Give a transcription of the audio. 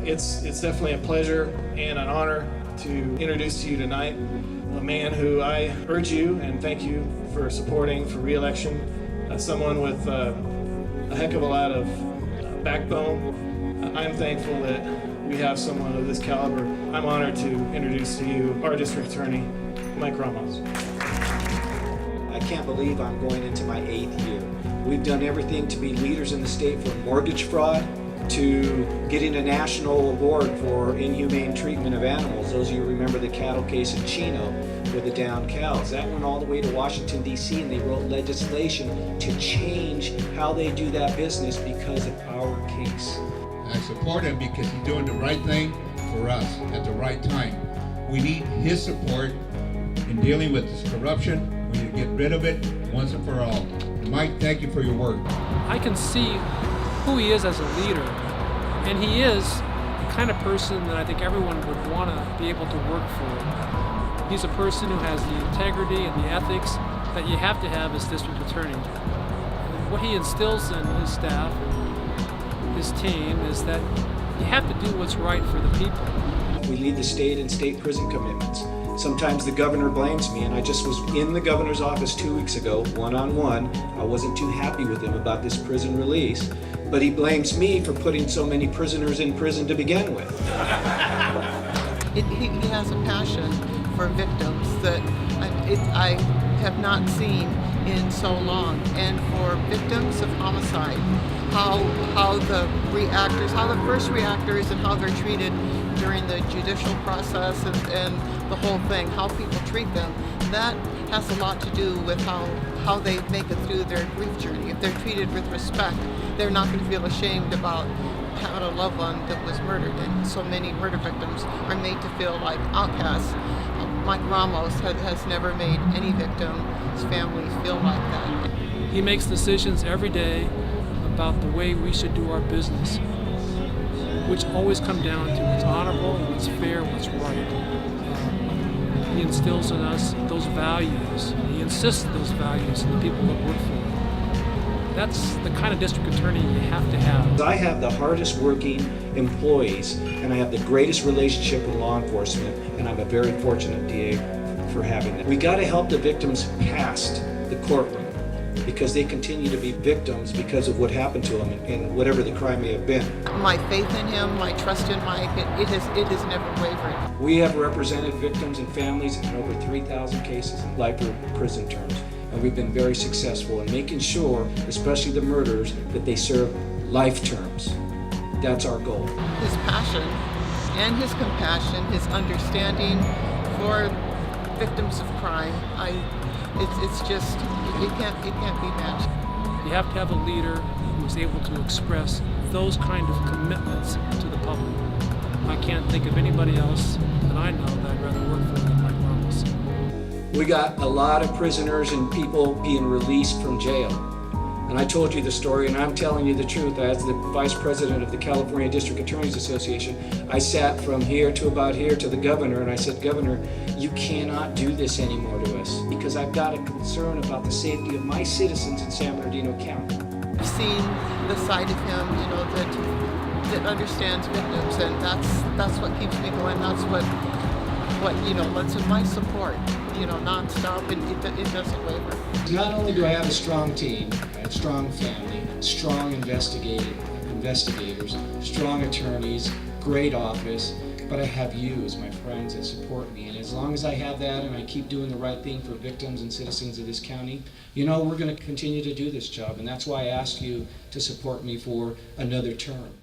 It's definitely a pleasure and an honor to introduce to you tonight a man who I urge you and thank you for supporting for re-election, someone with a heck of a lot of backbone. I'm thankful that we have someone of this caliber. I'm honored to introduce to you our district attorney, Mike Ramos. I can't believe I'm going into my 8th year. We've done everything to be leaders in the state from mortgage fraud to getting a national award for inhumane treatment of animals. Those of you remember the cattle case in Chino with the downed cows. That went all the way to Washington, D.C., and they wrote legislation to change how they do that business because of our case. I support him because he's doing the right thing for us at the right time. We need his support in dealing with this corruption. We need to get rid of it once and for all. And Mike, thank you for your work. I can see who he is as a leader, and he is the kind of person that I think everyone would want to be able to work for. He's a person who has the integrity and the ethics that you have to have as district attorney. And what he instills in his staff, his team, is that you have to do what's right for the people. We lead the state in state prison commitments. Sometimes the governor blames me, and I just was in the governor's office 2 weeks ago, one-on-one. I wasn't too happy with him about this prison release, but he blames me for putting so many prisoners in prison to begin with. He has a passion for victims that I have not seen in so long, and for victims of homicide, how the first reactors and how they're treated during the judicial process and the whole thing, how people treat them, that has a lot to do with how they make it through their grief journey. If they're treated with respect, they're not going to feel ashamed about having a loved one that was murdered, and so many murder victims are made to feel like outcasts. Mike Ramos has never made any victim's family feel like that. He makes decisions every day about the way we should do our business, which always come down to what's honorable, what's fair, what's right. He instills in us those values. He insists those values in the people that work for him. That's the kind of district attorney you have to have. I have the hardest working employees, and I have the greatest relationship with law enforcement, and I'm a very fortunate DA for having that. We got to help the victims past the courtroom, because they continue to be victims because of what happened to them and whatever the crime may have been. My faith in him, my trust in Mike, it has never wavered. We have represented victims and families in over 3,000 cases in life or prison terms, and we've been very successful in making sure, especially the murderers, that they serve life terms. That's our goal. His passion and his compassion, his understanding for victims of crime, it's just, it can't be matched. You have to have a leader who is able to express those kind of commitments to the public. I can't think of anybody else that I know that I'd rather work for than Mike Ramos. We got a lot of prisoners and people being released from jail. And I told you the story, and I'm telling you the truth. As the vice president of the California District Attorneys Association, I sat from here to about here to the governor, and I said, Governor, you cannot do this anymore to us, because I've got a concern about the safety of my citizens in San Bernardino County. I've seen the side of him, that understands victims, and that's what keeps me going. That's what lets my support, nonstop, and it doesn't waver. Not only do I have a strong team, I have a strong family, strong investigators, strong attorneys, great office, but I have you as my friends that support me. And as long as I have that and I keep doing the right thing for victims and citizens of this county, we're going to continue to do this job. And that's why I ask you to support me for another term.